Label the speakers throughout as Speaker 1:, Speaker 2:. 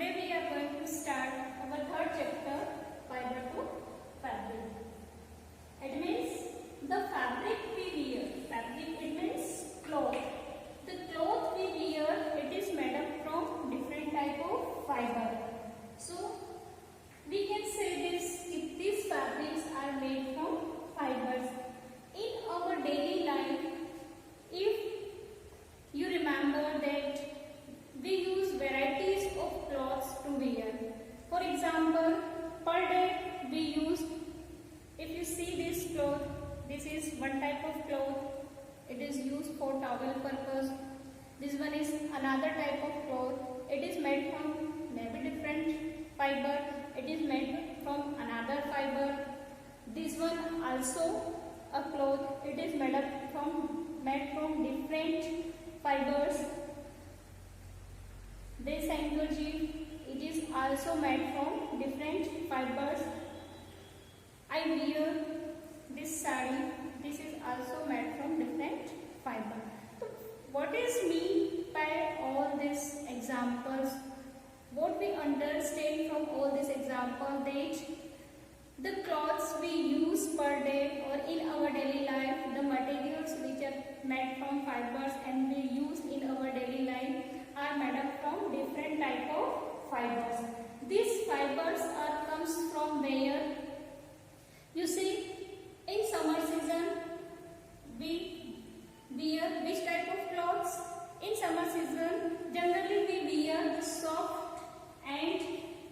Speaker 1: Today we are going to start our third chapter, fiber to fabric. It means the fabric we wear. Fabric it means cloth. The cloth we wear, it is made up from different type of fiber. So we can say this if these fabrics are made from fibers. In our daily life, if you remember that we use varieties of clothes to wear. For example, per day we use, if you see this cloth, this is one type of cloth. It is used for towel purpose. This one is another type of cloth. It is made from maybe different fiber. It is made from another fiber. This one also a cloth. It is made from different fibers. This handkerchief, it is also made from different fibers. I wear this sari, this is also made from different fiber. So what is mean by all these examples? What we understand from all these examples, that the clothes we use per day or in our daily life, the materials which are made from fibers and we use in our daily life are made up from different type of fibers. These fibers comes from where? You see, in summer season we wear which type of clothes? In summer season generally we wear the soft and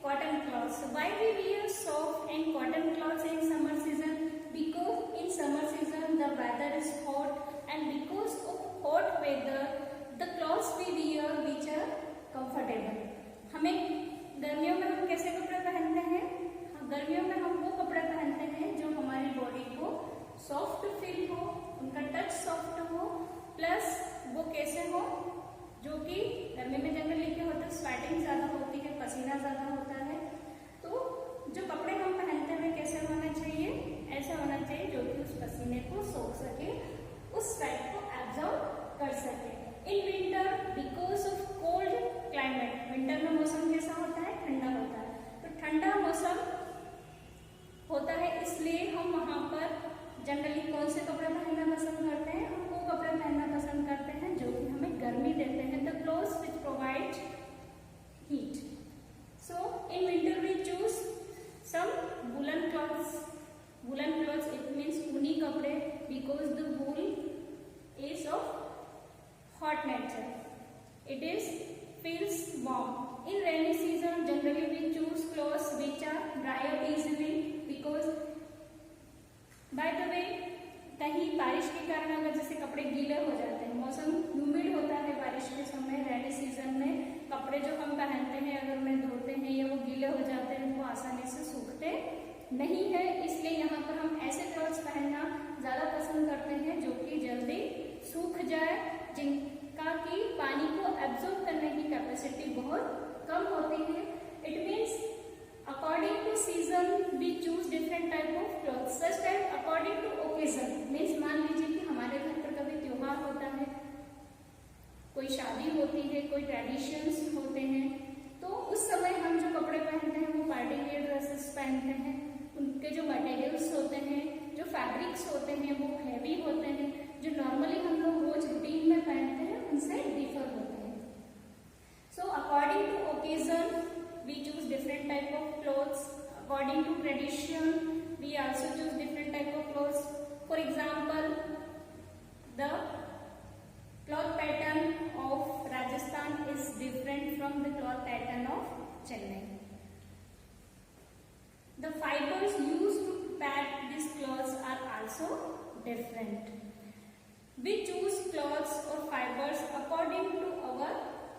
Speaker 1: cotton clothes. So why we wear soft and cotton clothes in summer season? Because in summer season the weather is hot, and because of hot weather the clothes we wear which are comfortable. हमें गर्मियों में हम कैसे कपड़े पहनते हैं? गर्मियों में हम वो कपड़े पहनते हैं जो हमारी बॉडी को सॉफ्ट फील हो, उनका टच सॉफ्ट हो, प्लस वो कैसे हो, जो कि गर्मी में जनरली क्या होता है, स्वेटिंग ज्यादा होती है, पसीना ज्यादा होता है, तो जो कपड़े हम पहनते हैं कैसे होना चाहिए? ऐसा होना चाहिए जो कि उस पसीने को सोख सके, उस स्वेट को एब्जॉर्ब कर सके. In winter, because of cold climate, winter में मौसम कैसा होता है? ठंडा होता है. तो ठंडा मौसम होता है, इसलिए हम वहाँ पर जनरली कौन से कपड़े पहनना पसंद करते हैं? हम वो कपड़े पहनना पसंद करते हैं जो कि हमें गर्मी देते हैं. The clothes which provide heat. So in winter we choose some woolen clothes. Woolen clothes it means ऊनी कपड़े, because the wool is of hot nature. It is feels warm. In rainy season generally we choose clothes which are dry easily, because by the way कहीं बारिश के कारण अगर जैसे कपड़े गीले हो जाते हैं, मौसम ह्यूमिड होता है बारिश के समय, रेनी सीजन में कपड़े जो हम पहनते हैं अगर उन्हें धोते हैं या वो गीले हो जाते हैं वो आसानी से सूखते नहीं है, इसलिए यहाँ पर हम ऐसे क्लॉथ्स पहनना ज़्यादा पसंद करते हैं जो कि जल्दी सूख जाए, जिनका कि पानी को एब्जॉर्ब करने की कैपेसिटी बहुत कम होती है. It means according to season we choose different type of clothes. Such type according to occasion means मान लीजिए कि हमारे घर पर कभी त्योहार होता है, कोई शादी होती है, कोई ट्रेडिशंस होते हैं, तो उस समय हम जो कपड़े पहनते हैं वो पार्टी वेयर ड्रेसेस पहनते हैं. उनके जो मटेरियल्स होते हैं, जो फैब्रिक्स होते हैं वो हैवी होते हैं, जो नॉर्मली हम लोग रोज रूटीन में पहनते हैं उनसे डिफर होते हैं. So according to occasion we choose different type of clothes. According to tradition we also choose different type of clothes. For example the cloth pattern of Rajasthan is different from the cloth pattern of Chennai. The fibers used to pack these clothes are also different. We choose clothes or fibers according to our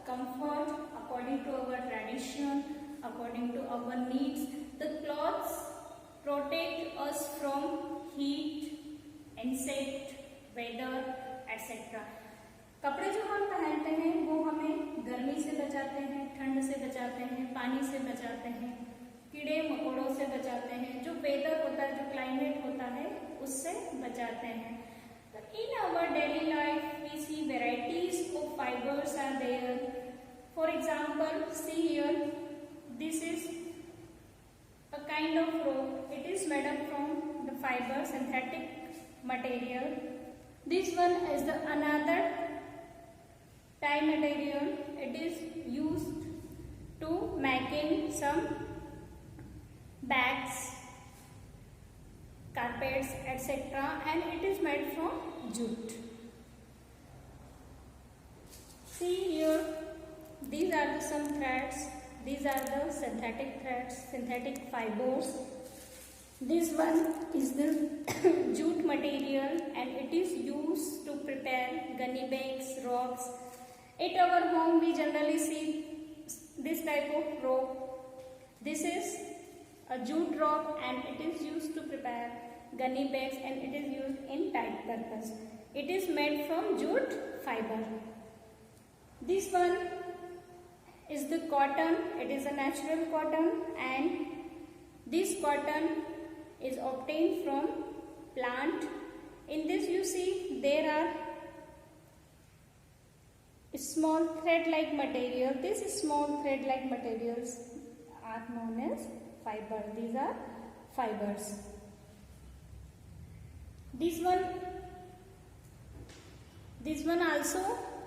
Speaker 1: comfort, according to our tradition, according to our needs. The clothes protect us from heat, insect, weather, etc. कपड़े जो हम पहनते हैं वो हमें गर्मी से बचाते हैं, ठंड से बचाते हैं, पानी से बचाते हैं, कीड़े मकोड़ों से बचाते हैं, जो वेदर होता है, जो क्लाइमेट होता है उससे बचाते हैं. In our daily life we see varieties of fibers are there. For example, see here This is a kind of rope. It is made up from the fiber synthetic material. This one is the another tie material. It is used to making some bags, carpets, etc. and it is made from jute. See here, these are the some threads. These are the synthetic threads, synthetic fibers. This one is the jute material and it is used to prepare gunny bags, ropes. At our home we generally see this type of rope. This is a jute rope and it is used to prepare gunny bags and it is used in type purpose. It is made from jute fiber. This one is the cotton. It is a natural cotton and this cotton is obtained from plant. In this you see there are small thread-like material. These small thread-like materials are known as fiber. These are fibers. This one also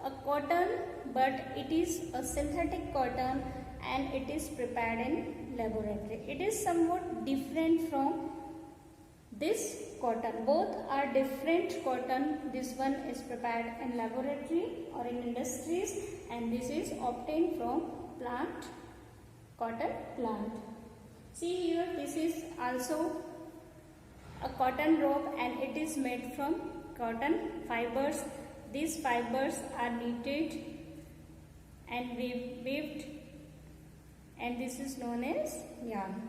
Speaker 1: a cotton, but it is a synthetic cotton and it is prepared in laboratory. It is somewhat different from this cotton. Both are different cotton. This one is prepared in laboratory or in industries and this is obtained from plant, cotton plant. See here, this is also a cotton rope and it is made from cotton fibers. These fibers are knitted and weaved and this is known as yarn.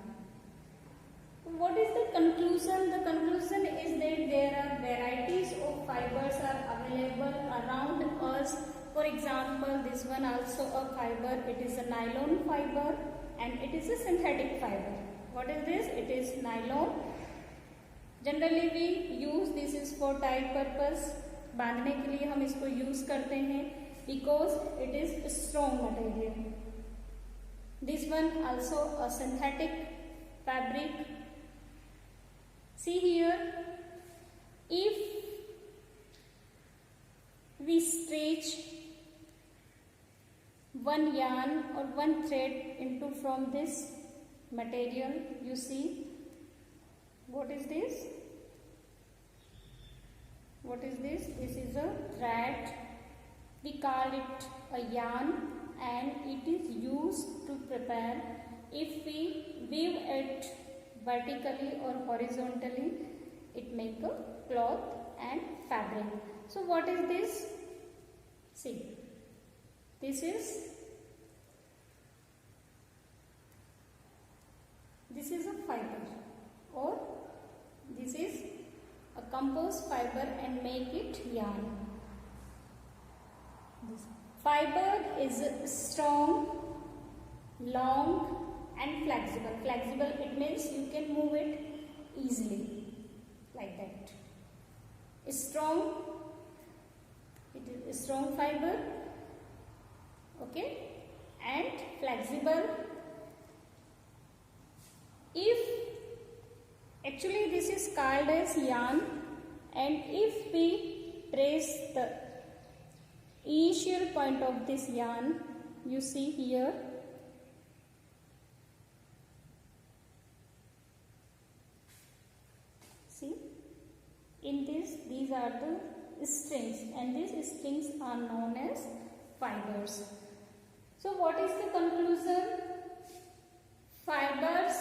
Speaker 1: What is the conclusion? The conclusion is that there are varieties of fibers are available around us. For example, this one also a fiber. It is a nylon fiber and it is a synthetic fiber. What is this? It is nylon. Generally we use this is for tie purpose. बांधने के लिए हम इसको use करते हैं because it is a strong material. This one also a synthetic fabric. See here, if we stretch one yarn or one thread into from this material, you see, what is this? What is this? This is a thread. We call it a yarn and it is used to prepare. If we weave it vertically or horizontally, it make a cloth and fabric. So what is this? See, this is a fiber or this is a composed fiber and make it yarn. This fiber is strong, long and flexible. Flexible, it means you can move it easily like that. Strong, it is a strong fiber, okay, and flexible. If actually this is called as yarn and if we press the initial point of this yarn, you see here, see in this these are the strings and these strings are known as fibers. So what is the conclusion? Fibers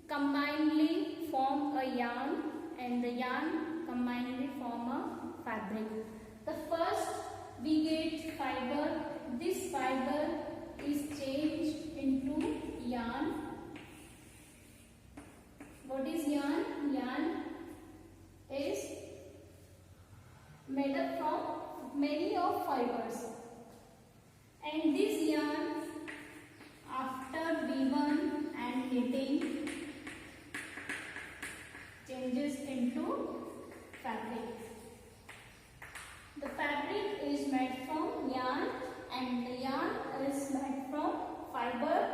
Speaker 1: combinedly form a yarn and the yarn combinedly form a fabric. The first we get fiber. This fiber is changed into yarn. What is yarn? Yarn is made up from many of fibers and this yarn after weaving and knitting changes into fabric. The fabric is made from yarn and the yarn is made from fiber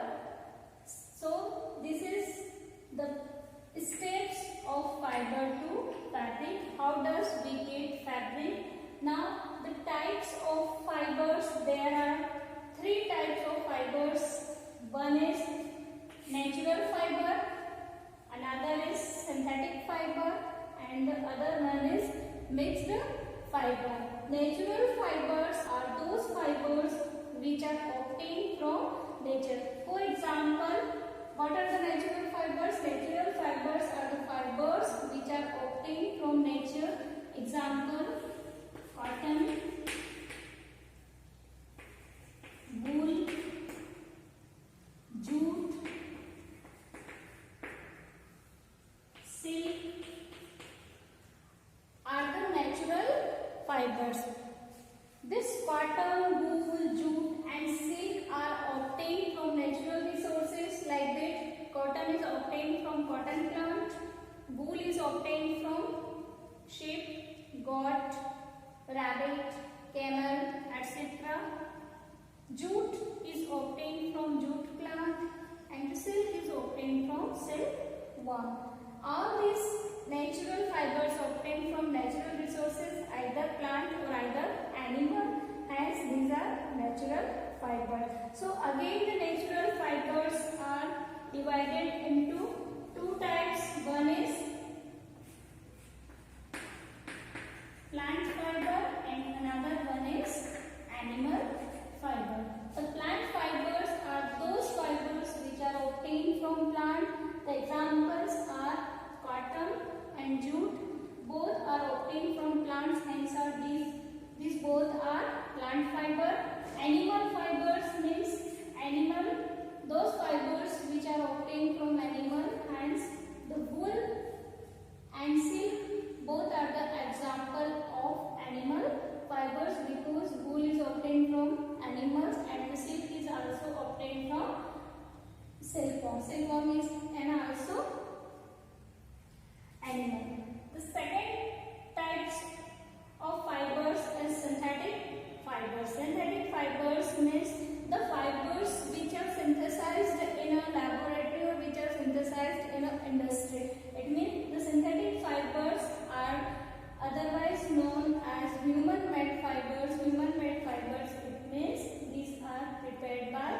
Speaker 1: how does we get fabric? Now the types of fibers, there are three types of fibers. One is natural fiber, another is synthetic fiber, and the other one is mixed fiber. Natural fibers are those fibers which are obtained from nature. For example, what are the natural fibers? Natural fibers are the fibers which are obtained from nature. Example, cotton, wool, jute, silk are the natural fibers. This cotton, wool, jute and silk are obtained from natural resources like that. Cotton is obtained from cotton plant, wool is obtained from sheep, goat, rabbit, camel, etc. Jute is obtained from jute plant and silk is obtained from silkworm. All these natural fibers obtained from natural resources, either plant or either animal, hence these are natural fibers. So again the natural fibers are divided into two types. One is plant fiber and another one is animal fiber. The plant fibers are those fibers which are obtained from plant. The examples are cotton and jute. Both are obtained from plants, hence are these both are plant fiber. Animal fibers means those fibers which are obtained from animal, hence the wool and silk both are the example of animal fibers, because wool is obtained from animals and the silk is also obtained from silkworm. Silkworm is and also animal. The second types of fibers is synthetic fibers. Synthetic fibers means the fibers which are synthesized in a laboratory or which are synthesized in an industry. It means the synthetic fibers are otherwise known as human-made fibers. Human-made fibers, it means these are prepared by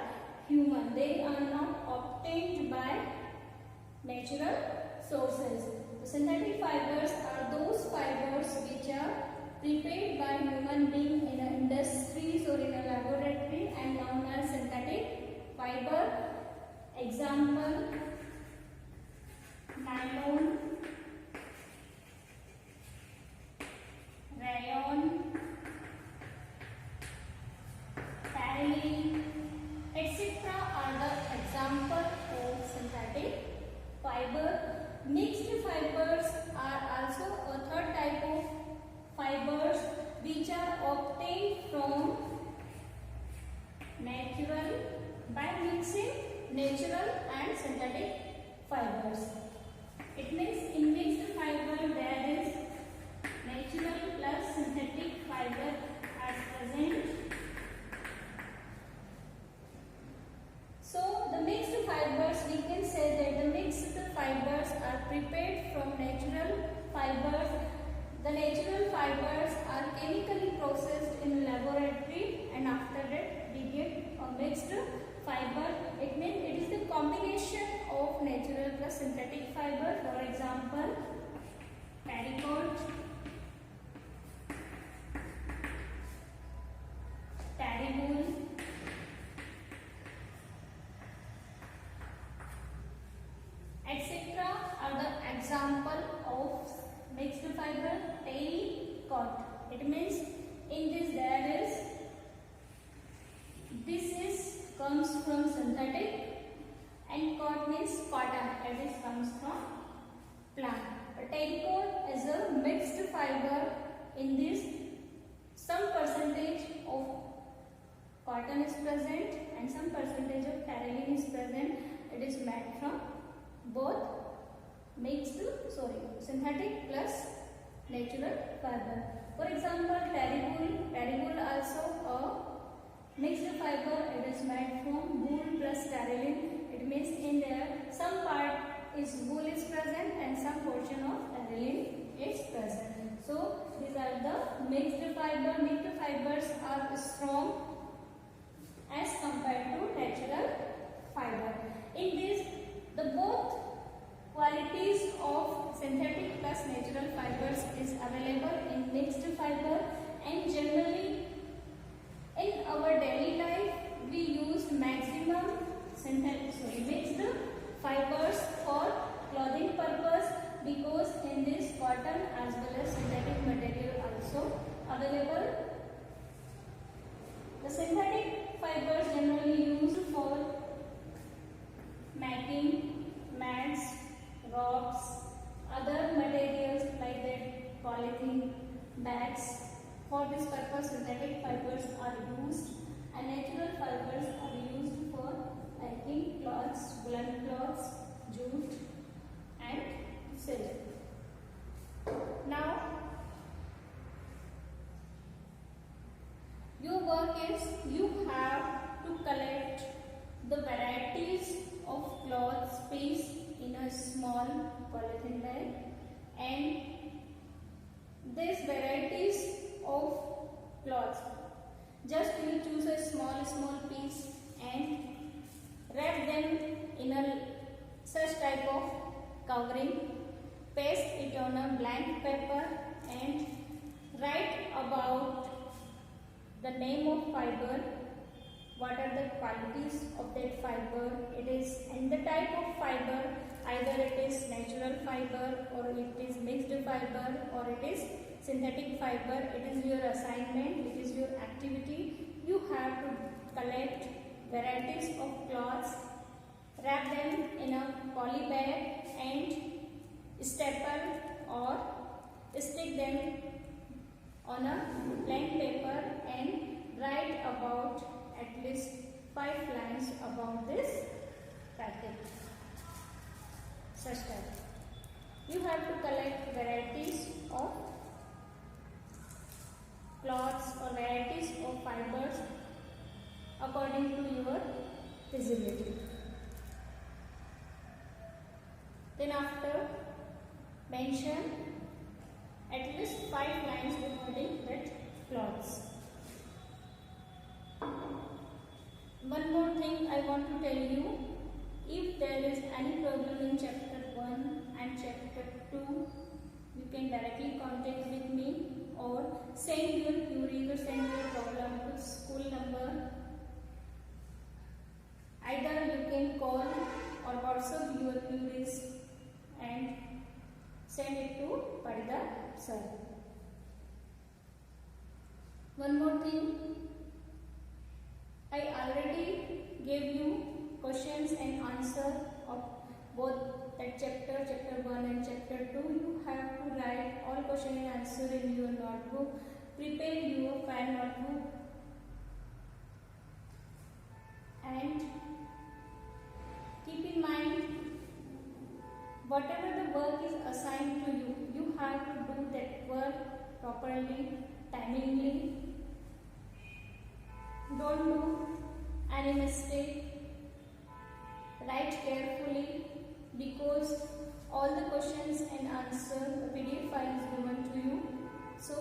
Speaker 1: human. They are not obtained by natural sources. The synthetic fibers are those fibers which are prepared by human being in industries or in a laboratory and known as synthetic fiber. Example, nylon, rayon, parylene, etc. are the example of synthetic fiber. Mixed fibers are also a third type of fibers which are obtained from natural by mixing natural and synthetic fibers. It means in mixed fiber there is natural plus synthetic fiber are present. So the mixed fibers, we can say that the mixed fibers are prepared from natural fibers. The natural fibers are chemically processed in a laboratory and after that we get a mixed fiber. It means it is the combination of natural plus synthetic fiber. For example, paracord, terrywool, etc. are the example of mixed fiber. Terrycot, it means in this there is comes from synthetic and cot means cotton, that is comes from plant. But terrycot is a mixed fiber. In this some percentage of cotton is present and some percentage of terylene is present. It is made from both synthetic plus natural fiber. For example, terrywool also a mixed fiber. It is made from wool plus terylene. It means in there some part is wool is present and some portion of terylene is present. mixed fibers are strong as compared to natural fiber. In this, the both qualities of synthetic plus natural fibers is available in mixed fiber, and generally in our daily life we use maximum mixed fibers for clothing purpose, because in this cotton as well as synthetic material also available. The synthetic fibers generally used for making mats, ropes, other materials like that polythene bags. For this purpose synthetic fibers are used, and natural fibers are used for making cloths, woolen cloths, jute and silk. Now your work is you have to collect the varieties of cloth piece in a small polythene bag, and these varieties of cloth, just you choose a small piece and wrap them in a such type of covering, paste it on a blank paper and write about the name of fiber, what are the qualities of that fiber it is, and the type of fiber, either it is natural fiber or it is mixed fiber or it is synthetic fiber. It is your assignment, it is your activity. You have to collect varieties of cloths, wrap them in a poly bag and staple or stick them on a blank paper and write about at least 5 lines about this packet. Such type. You have to collect varieties of cloths or varieties of fibers according to your feasibility. Then after mention at least 5 lines regarding that cloths. One more thing I want to tell you, if there is any problem in chapter 1 and chapter 2, you can directly contact with me or send your queries or send your problem to school number. Either you can call or WhatsApp your queries and send it to Parida sir. One more thing, I already gave you questions and answer of both that chapter 1 and chapter 2. You have to write all question and answer in your notebook. Prepare your file notebook and keep in mind, whatever the work is assigned to you, you have to do that work properly, timingly. Don't do any mistake. Write carefully, because all the questions and answers, the PDF file is given to you. So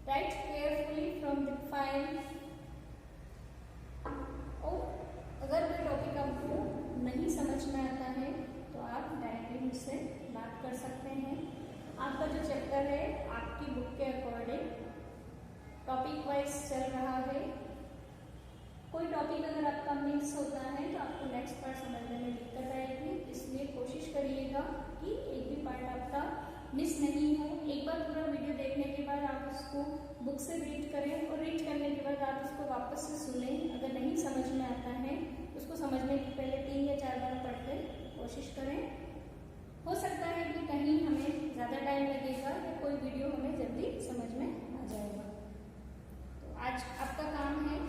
Speaker 1: write carefully from the file. और अगर कोई topic आपको नहीं समझ में आता है तो आप डायरेक्टली मुझसे बात कर सकते हैं. आपका जो चैप्टर है आपकी बुक के अकॉर्डिंग टॉपिक वाइज चल रहा है. कोई टॉपिक अगर आपका मिस होता है तो आपको नेक्स्ट पार्ट समझने में दिक्कत आएगी, इसलिए कोशिश करिएगा कि एक भी पार्ट आपका मिस नहीं हो. एक बार पूरा वीडियो देखने के बाद आप उसको बुक से रीड करें और रीड करने के बाद आप उसको वापस से सुनें. अगर नहीं समझ में आता है उसको समझने के पहले 3 या 4 बार पढ़ते कोशिश करें. हो सकता है कि कहीं हमें ज़्यादा टाइम लगेगा या कोई वीडियो हमें जल्दी समझ में आ जाएगा. तो आज आपका काम है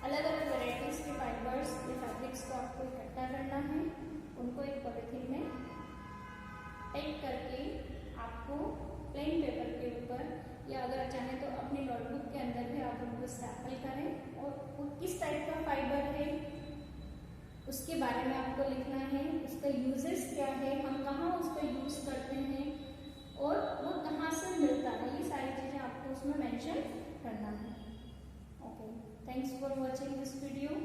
Speaker 1: अलग अलग वेराइटीज के फाइबर्स या फैब्रिक्स को आपको इकट्ठा करना है, उनको एक पॉलिथीन में पैक करके आपको प्लेन पेपर के ऊपर या अगर चाहें तो अपनी नोटबुक के अंदर भी आप उनको स्टैपल करें और वो किस टाइप का फाइबर है उसके बारे में आपको लिखना है, उसका यूजेस क्या है, हम कहाँ उसका यूज़ करते हैं और वो कहाँ से मिलता है. मेंशन करना है। Okay, thanks for watching this video.